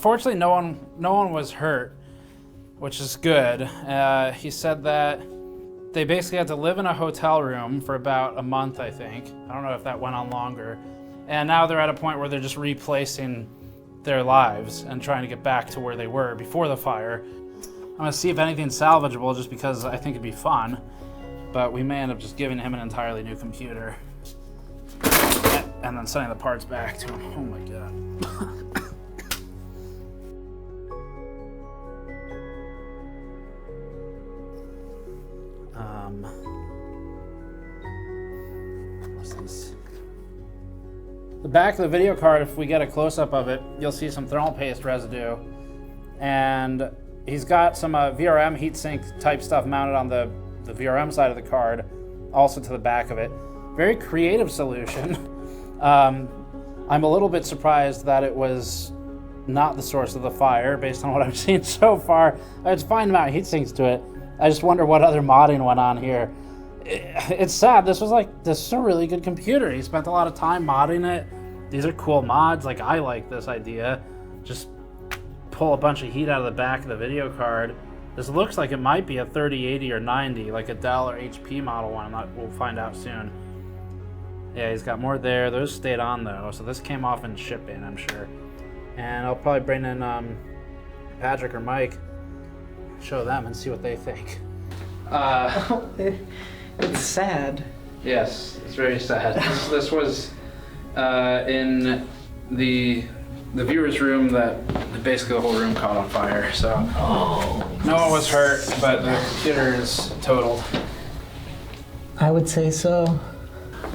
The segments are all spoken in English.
Fortunately, no one was hurt, which is good. He said that they basically had to live in a hotel room for about a month, I think. I don't know if that went on longer. And now they're at a point where they're just replacing their lives and trying to get back to where they were before the fire. I'm gonna see if anything's salvageable just because I think it'd be fun, but we may end up just giving him an entirely new computer and then sending the parts back to him. Oh my God. What's this? The back of the video card, if we get a close-up of it, you'll see some thermal paste residue. And he's got some VRM heatsink type stuff mounted on the VRM side of the card, also to the back of it. Very creative solution. I'm a little bit surprised that it was not the source of the fire based on what I've seen so far. It's fine to mount heatsinks to it. I just wonder what other modding went on here. It's sad. This is a really good computer. He spent a lot of time modding it. These are cool mods. Like, I like this idea. Just pull a bunch of heat out of the back of the video card. This looks like it might be a 3080 or 90, like a Dell or HP model one. We'll find out soon. Yeah, he's got more there. Those stayed on though, so this came off in shipping, I'm sure. And I'll probably bring in Patrick or Mike, show them and see what they think. It's sad. Yes, it's very sad. This was in the viewer's room that basically the whole room caught on fire. So no one was hurt, but the computer is totaled. I would say so.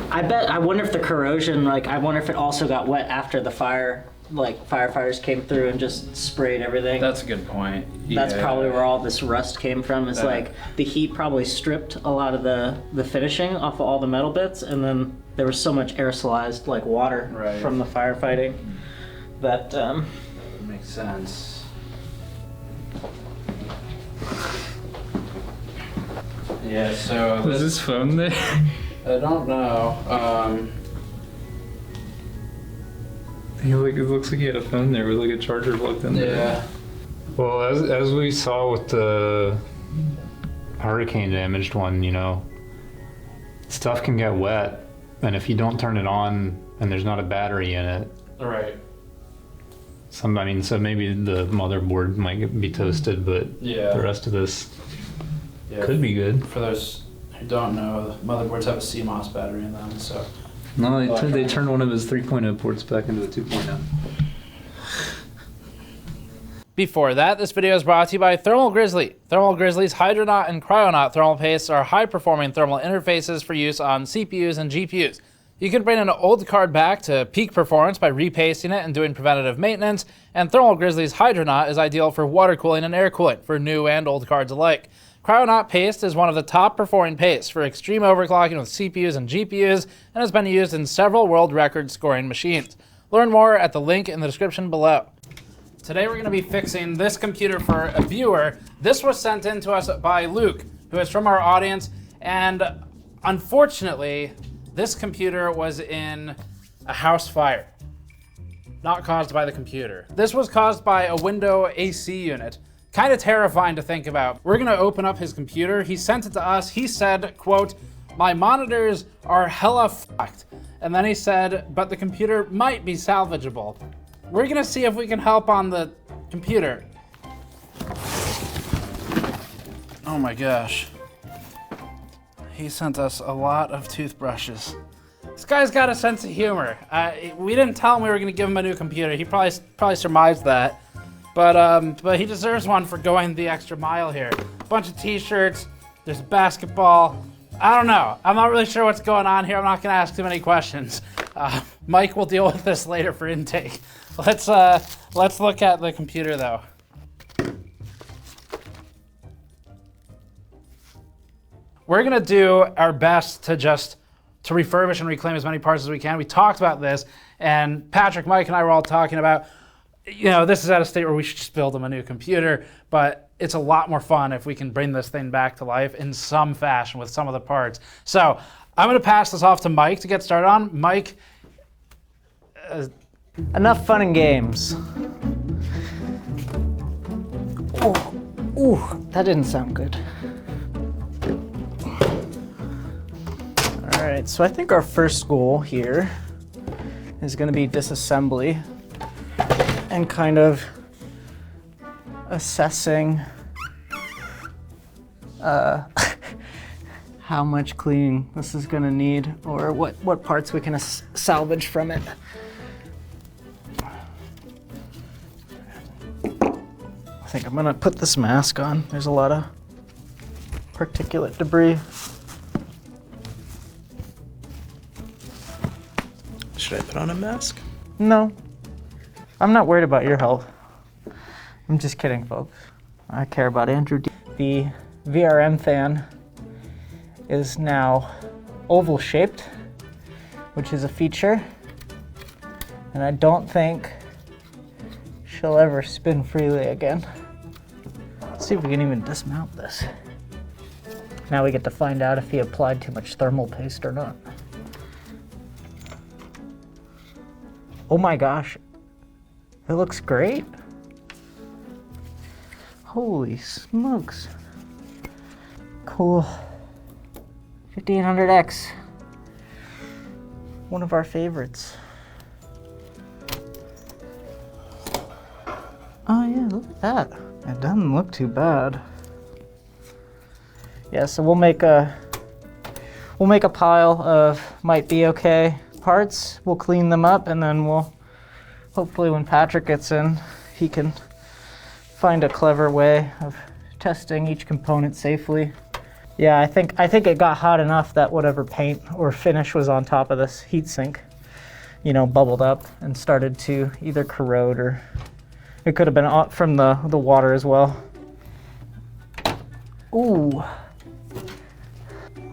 I wonder if the corrosion, I wonder if it also got wet after the fire. Like, firefighters came through and just sprayed everything. That's a good point. That's probably where all this rust came from. It's like the heat probably stripped a lot of the finishing off of all the metal bits, and then there was so much aerosolized water from the firefighting that makes sense. Yeah, so was his phone there? I don't know. It looks like he had a phone there with a charger plugged in there. Yeah. Well, as we saw with the hurricane damaged one, stuff can get wet, and if you don't turn it on and there's not a battery in it. Right. So maybe the motherboard might be toasted, but the rest of this could be good. For those who don't know, motherboards have a CMOS battery in them, so. No, they turned one of his 3.0 ports back into a 2.0. Before that, this video is brought to you by Thermal Grizzly. Thermal Grizzly's Hydronaut and Cryonaut thermal pastes are high-performing thermal interfaces for use on CPUs and GPUs. You can bring an old card back to peak performance by repasting it and doing preventative maintenance, and Thermal Grizzly's Hydronaut is ideal for water cooling and air cooling for new and old cards alike. Cryonaut paste is one of the top performing pastes for extreme overclocking with CPUs and GPUs and has been used in several world record scoring machines. Learn more at the link in the description below. Today we're going to be fixing this computer for a viewer. This was sent in to us by Luke, who is from our audience, and unfortunately this computer was in a house fire. Not caused by the computer. This was caused by a window AC unit. Kind of terrifying to think about. We're gonna open up his computer. He sent it to us. He said, quote, "My monitors are hella fucked." And then he said, "But the computer might be salvageable." We're gonna see if we can help on the computer. Oh my gosh. He sent us a lot of toothbrushes. This guy's got a sense of humor. We didn't tell him we were gonna give him a new computer. He probably surmised that. But he deserves one for going the extra mile here. A bunch of t-shirts, there's basketball. I don't know. I'm not really sure what's going on here. I'm not gonna ask too many questions. Mike will deal with this later for intake. Let's look at the computer though. We're gonna do our best to refurbish and reclaim as many parts as we can. We talked about this, and Patrick, Mike, and I were all talking about, this is at a state where we should just build them a new computer, but it's a lot more fun if we can bring this thing back to life in some fashion with some of the parts. So I'm gonna pass this off to Mike to get started on. Mike. Enough fun and games. Oh, ooh, that didn't sound good. All right, so I think our first goal here is going to be disassembly and kind of assessing how much cleaning this is going to need, or what parts we can salvage from it. I think I'm going to put this mask on. There's a lot of particulate debris. Should I put on a mask? No, I'm not worried about your health. I'm just kidding, folks. I care about Andrew D. The VRM fan is now oval shaped, which is a feature, and I don't think she'll ever spin freely again. Let's see if we can even dismount this. Now we get to find out if he applied too much thermal paste or not. Oh my gosh, it looks great. Holy smokes. Cool. 1500X. One of our favorites. Oh yeah, look at that. It doesn't look too bad. Yeah, so we'll make a pile of might be okay parts. We'll clean them up, and then we'll hopefully when Patrick gets in, he can find a clever way of testing each component safely. Yeah, I think it got hot enough that whatever paint or finish was on top of this heatsink, you know, bubbled up and started to either corrode, or it could have been from the water as well. Ooh,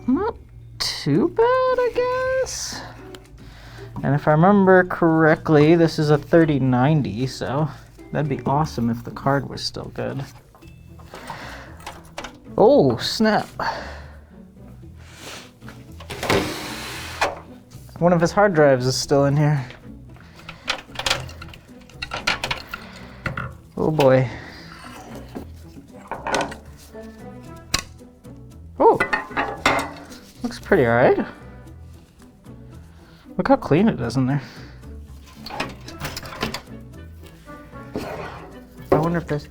not too bad, I guess. And if I remember correctly, this is a 3090, so that'd be awesome if the card was still good. Oh, snap. One of his hard drives is still in here. Oh boy. Oh, looks pretty all right. Look how clean it is in there. I wonder if there's...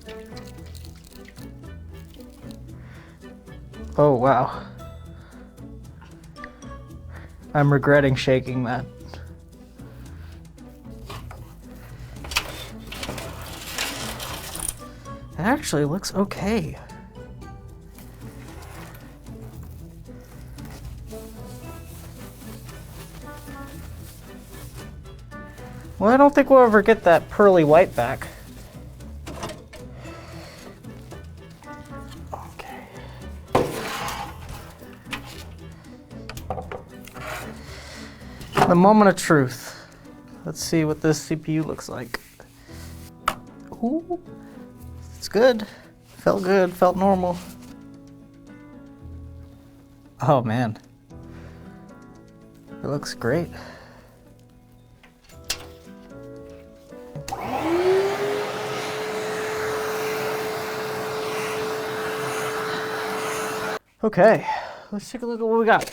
Oh, wow. I'm regretting shaking that. It actually looks okay. Well, I don't think we'll ever get that pearly white back. Okay. The moment of truth. Let's see what this CPU looks like. Ooh, it's good. Felt good, felt normal. Oh man. It looks great. Okay, let's take a look at what we got.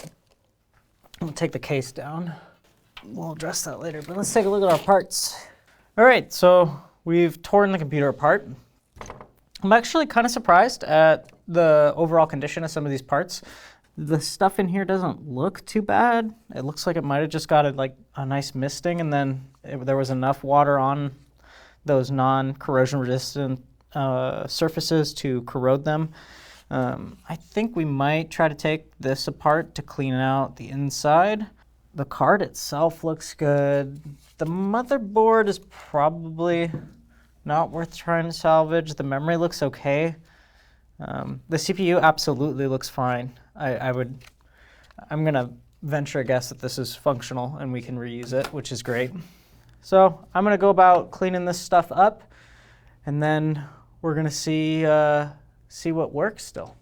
I'm gonna take the case down. We'll address that later, but let's take a look at our parts. All right, so we've torn the computer apart. I'm actually kind of surprised at the overall condition of some of these parts. The stuff in here doesn't look too bad. It looks like it might have just got a nice misting, and then there was enough water on those non-corrosion resistant surfaces to corrode them. I think we might try to take this apart to clean out the inside. The card itself looks good. The motherboard is probably not worth trying to salvage. The memory looks okay. The CPU absolutely looks fine. I'm gonna venture a guess that this is functional and we can reuse it, which is great. So I'm gonna go about cleaning this stuff up, and then we're gonna see what works still.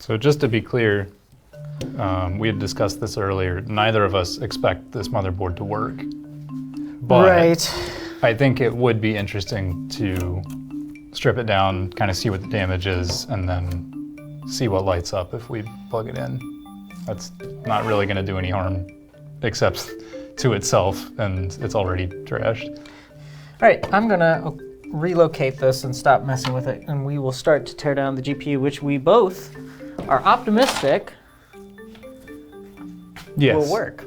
So just to be clear, we had discussed this earlier, neither of us expect this motherboard to work. But Right. I think it would be interesting to strip it down, kind of see what the damage is, and then see what lights up if we plug it in. That's not really going to do any harm, except to itself, and it's already trashed. All right, I'm gonna relocate this and stop messing with it, and we will start to tear down the GPU, which we both are optimistic will work.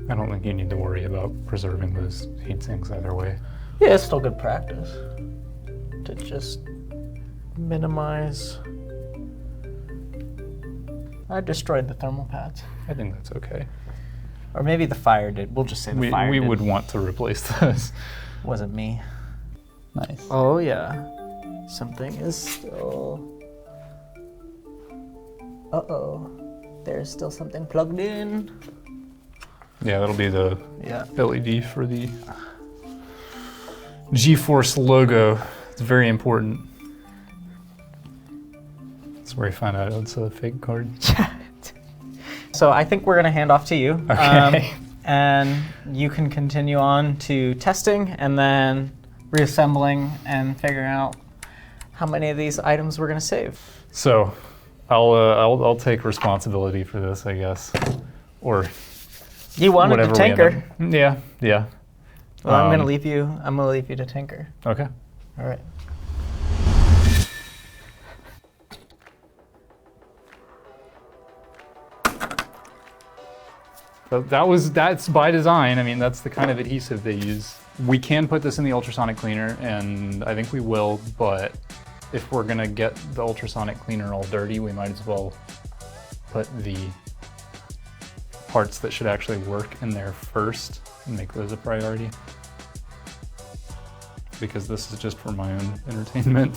I don't think you need to worry about preserving those heat sinks either way. Yeah, it's still good practice to just minimize. I destroyed the thermal pads. I think that's okay. Or maybe the fire did. We'll just say the fire We did. would want to replace those. Wasn't me. Nice. Oh yeah. Something is still... Uh-oh. There's still something plugged in. Yeah, that'll be the Yeah. LED for the GeForce logo. It's very important. That's where I found out it's a fake card. So I think we're gonna hand off to you. Okay. And you can continue on to testing and then reassembling and figuring out how many of these items we're gonna save. So, I'll take responsibility for this, I guess, or You wanted whatever to we end tinker. up- Yeah. Well, I'm gonna leave you to tinker. Okay. All right. So that's by design. I mean, that's the kind of adhesive they use. We can put this in the ultrasonic cleaner, and I think we will, but if we're gonna get the ultrasonic cleaner all dirty, we might as well put the parts that should actually work in there first and make those a priority. Because this is just for my own entertainment.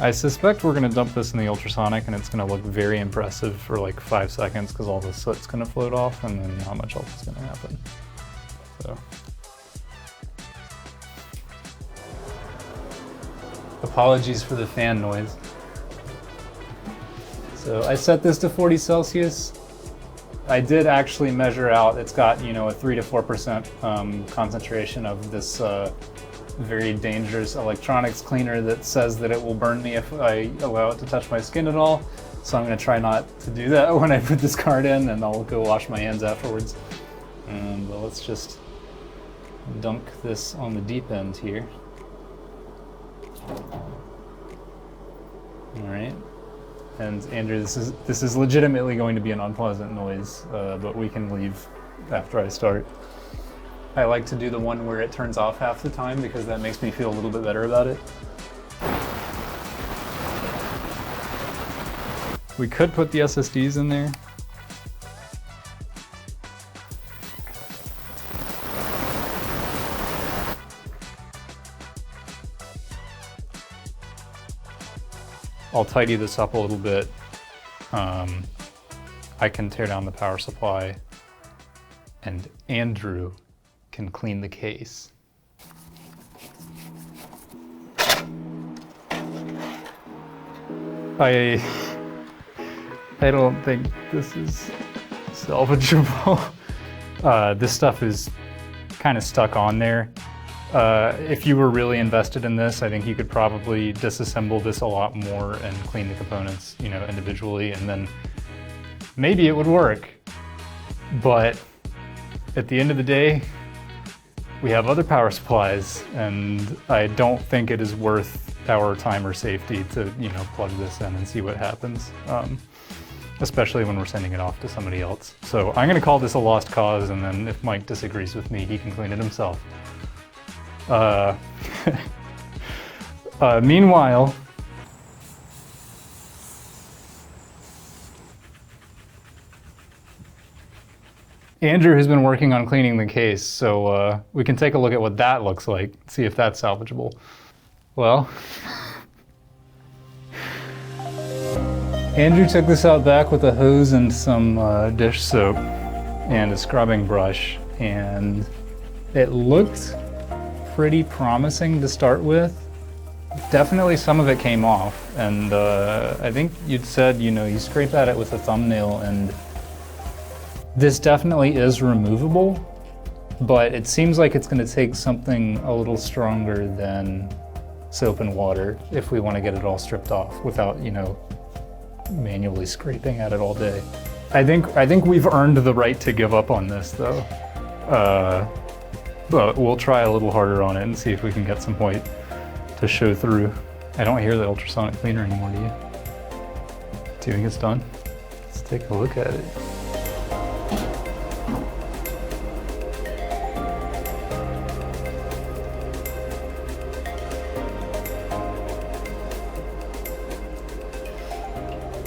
I suspect we're gonna dump this in the ultrasonic and it's gonna look very impressive for like 5 seconds because all the soot's gonna float off and then not much else is gonna happen. So. Apologies for the fan noise. So I set this to 40 Celsius. I did actually measure out, it's got, you know, a 3 to 4% concentration of this very dangerous electronics cleaner that says that it will burn me if I allow it to touch my skin at all. So I'm gonna try not to do that when I put this card in, and I'll go wash my hands afterwards. But let's just dunk this on the deep end here. All right. And Andrew, this is legitimately going to be an unpleasant noise, but we can leave after I start. I like to do the one where it turns off half the time because that makes me feel a little bit better about it. We could put the SSDs in there. I'll tidy this up a little bit. I can tear down the power supply, and Andrew can clean the case. I don't think this is salvageable. This stuff is kind of stuck on there. If you were really invested in this, I think you could probably disassemble this a lot more and clean the components, you know, individually, and then maybe it would work. But at the end of the day, we have other power supplies, and I don't think it is worth our time or safety to, you know, plug this in and see what happens, especially when we're sending it off to somebody else. So I'm gonna call this a lost cause, and then if Mike disagrees with me, he can clean it himself. Meanwhile, Andrew has been working on cleaning the case, so we can take a look at what that looks like, see if that's salvageable. Well, Andrew took this out back with a hose and some dish soap and a scrubbing brush, and it looked pretty promising to start with. Definitely some of it came off, and I think you'd said, you know, you scrape at it with a thumbnail and This definitely is removable, but it seems like it's going to take something a little stronger than soap and water if we want to get it all stripped off without, you know, manually scraping at it all day. I think we've earned the right to give up on this though. But we'll try a little harder on it and see if we can get some white to show through. I don't hear the ultrasonic cleaner anymore, do you? Do you think it's done? Let's take a look at it.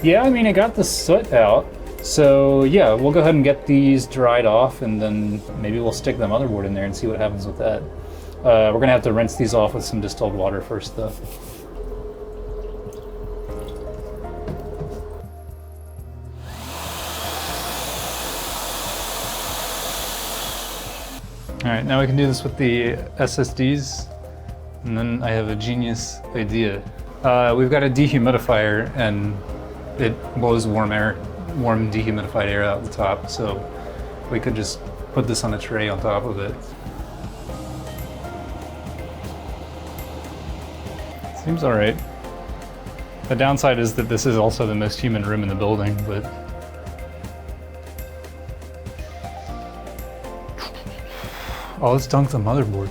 Yeah, I mean, it got the soot out. So yeah, we'll go ahead and get these dried off and then maybe we'll stick the motherboard in there and see what happens with that. We're gonna have to rinse these off with some distilled water first though. All right, now we can do this with the SSDs. And then I have a genius idea. We've got a dehumidifier and it blows warm dehumidified air out the top, so we could just put this on a tray on top of it. Seems all right. The downside is that this is also the most humid room in the building, but oh, let's dunk the motherboard.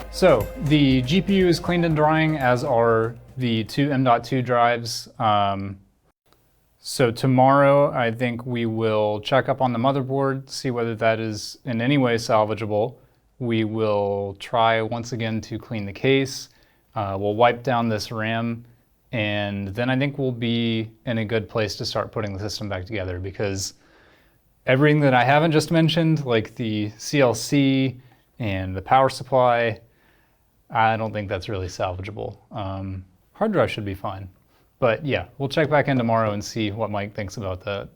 So the GPU is cleaned and drying, as are the two M.2 drives. So tomorrow, I think we will check up on the motherboard, see whether that is in any way salvageable. We will try once again to clean the case. We'll wipe down this RAM, and then I think we'll be in a good place to start putting the system back together, because everything that I haven't just mentioned, like the CLC and the power supply, I don't think that's really salvageable. Hard drive should be fine. But yeah, we'll check back in tomorrow and see what Mike thinks about that.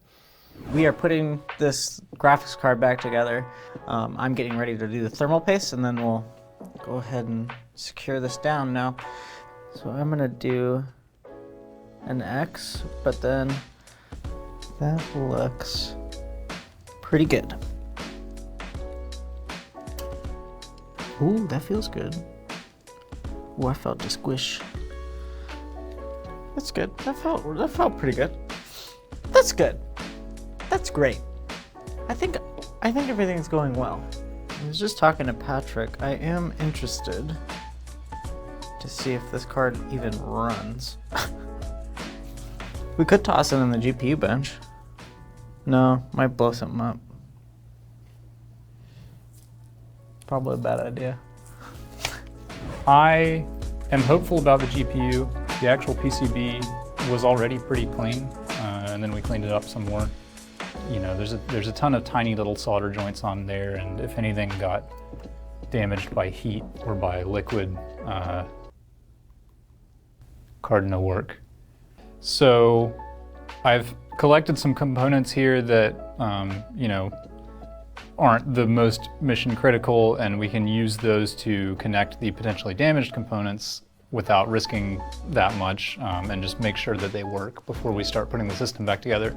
We are putting this graphics card back together. I'm getting ready to do the thermal paste, and then we'll go ahead and secure this down now. So I'm gonna do an X, but then that looks pretty good. Ooh, that feels good. Ooh, I felt the squish. That's good. That felt pretty good. That's good. That's great. I think everything's going well. I was just talking to Patrick. I am interested to see if this card even runs. We could toss it in the GPU bench. No, might blow something up. Probably a bad idea. I am hopeful about the GPU. The actual PCB was already pretty clean, and then we cleaned it up some more. You know, there's a ton of tiny little solder joints on there, and if anything got damaged by heat or by liquid, card no work. So I've collected some components here that you know, aren't the most mission critical, and we can use those to connect the potentially damaged components without risking that much, and just make sure that they work before we start putting the system back together.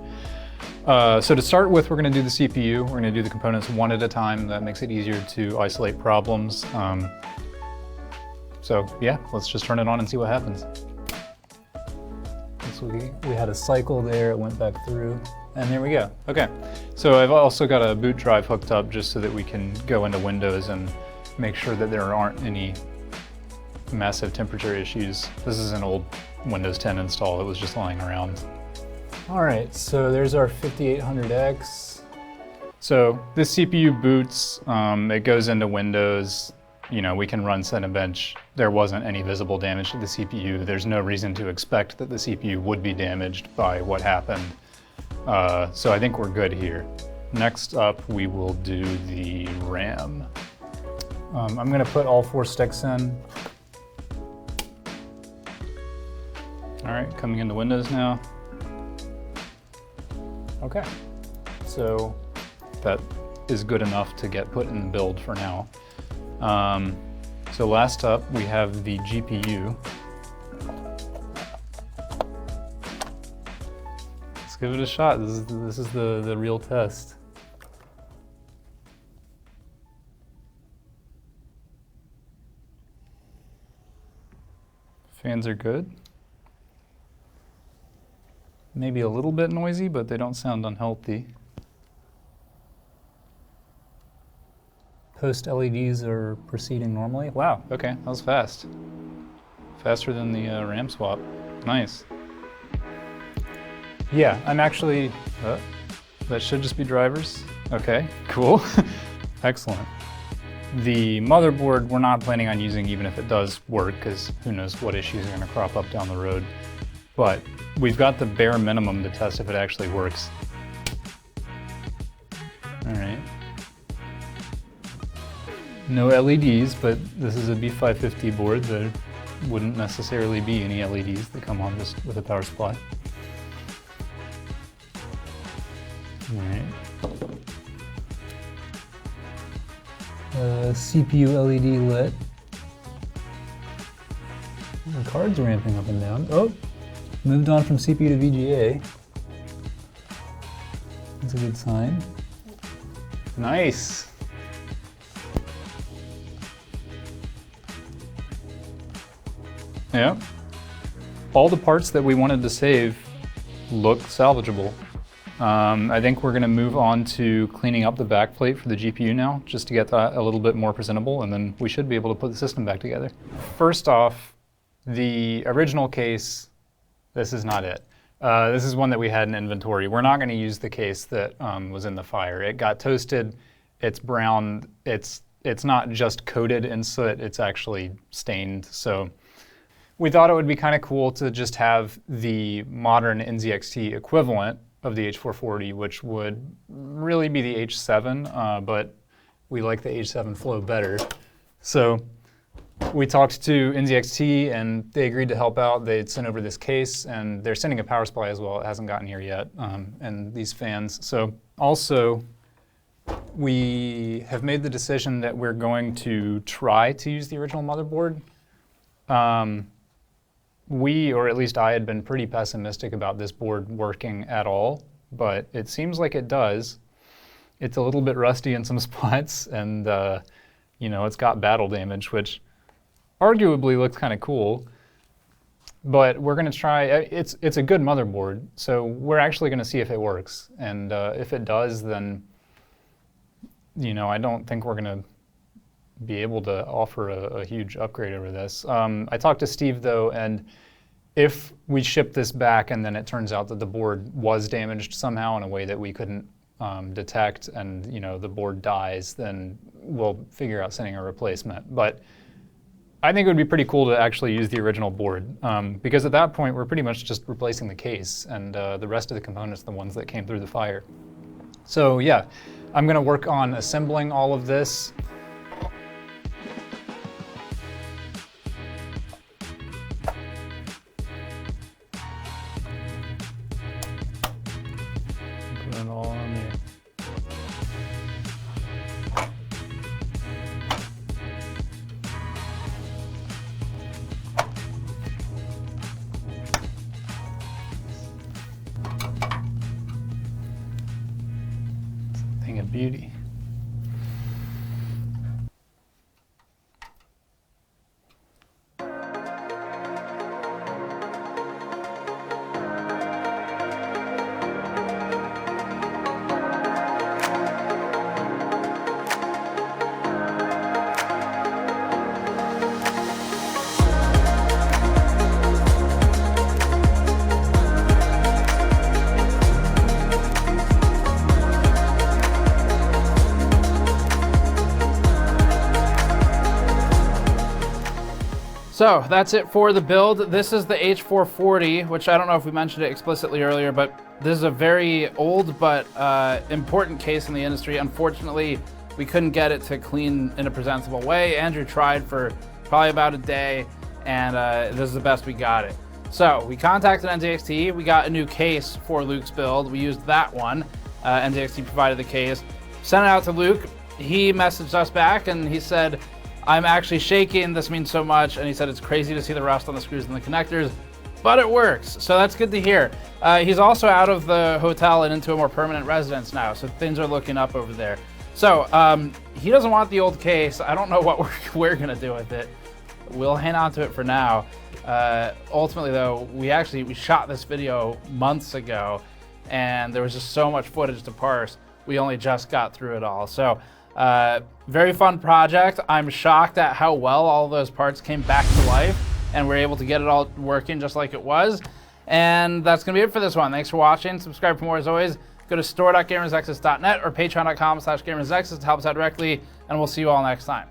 So to start with, we're going to do the CPU. We're going to do the components one at a time. That makes it easier to isolate problems. So yeah, let's just turn it on and see what happens. So we had a cycle there, it went back through, and there we go. Okay, so I've also got a boot drive hooked up just so that we can go into Windows and make sure that there aren't any massive temperature issues. This is an old Windows 10 install that was just lying around. All right, so there's our 5800X. So this CPU boots, it goes into Windows. You know, we can run Cinebench. There wasn't any visible damage to the CPU. There's no reason to expect that the CPU would be damaged by what happened. So I think we're good here. Next up, we will do the RAM. I'm gonna put all 4 sticks in. All right, coming into Windows now. Okay, so that is good enough to get put in the build for now. So last up, we have the GPU. Let's give it a shot. This is the real test. Fans are good. Maybe a little bit noisy, but they don't sound unhealthy. Post LEDs are proceeding normally. Wow, okay, that was fast. Faster than the RAM swap. Nice. Yeah, I'm actually, that should just be drivers. Okay, cool. Excellent. The motherboard we're not planning on using even if it does work, because who knows what issues are going to crop up down the road. But we've got the bare minimum to test if it actually works. All right. No LEDs, but this is a B550 board. There wouldn't necessarily be any LEDs that come on just with a power supply. All right. CPU LED lit. The card's ramping up and down. Oh, moved on from CPU to VGA. That's a good sign. Nice. Yeah. All the parts that we wanted to save look salvageable. I think we're going to move on to cleaning up the backplate for the GPU now, just to get that a little bit more presentable, and then we should be able to put the system back together. First off, the original case, this is not it. This is one that we had in inventory. We're not going to use the case that was in the fire. It got toasted, it's brown, it's not just coated in soot, it's actually stained. So we thought it would be kind of cool to just have the modern NZXT equivalent of the H440, which would really be the H7, but we like the H7 flow better. So we talked to NZXT and they agreed to help out. They'd sent over this case and they're sending a power supply as well. It hasn't gotten here yet, and these fans. So also, we have made the decision that we're going to try to use the original motherboard. We, or at least I, had been pretty pessimistic about this board working at all, but it seems like it does. It's a little bit rusty in some spots, and you know, it's got battle damage, which arguably looks kind of cool. But we're going to try. It's a good motherboard, so we're actually going to see if it works. And if it does, then you know, I don't think we're going to be able to offer a huge upgrade over this. I talked to Steve though, and if we ship this back and then it turns out that the board was damaged somehow in a way that we couldn't detect, and you know, the board dies, then we'll figure out sending a replacement. But I think it would be pretty cool to actually use the original board, because at that point we're pretty much just replacing the case, and the rest of the components are the ones that came through the fire. So yeah, I'm going to work on assembling all of this. Put it all on there. Thing of beauty. So that's it for the build. This is the H440, which I don't know if we mentioned it explicitly earlier, but this is a very old but important case in the industry. Unfortunately, we couldn't get it to clean in a presentable way. Andrew tried for probably about a day, and this is the best we got it. So we contacted NZXT. We got a new case for Luke's build. We used that one. NZXT provided the case. Sent it out to Luke. He messaged us back and he said, I'm actually shaking. This means so much. And he said it's crazy to see the rust on the screws and the connectors, but it works. So that's good to hear. He's also out of the hotel and into a more permanent residence now. So things are looking up over there. So he doesn't want the old case. I don't know what we're gonna do with it. We'll hang on to it for now. Ultimately though, we shot this video months ago and there was just so much footage to parse. We only just got through it all. So very fun project. I'm shocked at how well all those parts came back to life and we're able to get it all working just like it was. And that's gonna be it for this one. Thanks for watching. Subscribe for more as always. Go to store.gamersnexus.net or patreon.com/gamersnexus to help us out directly, and we'll see you all next time.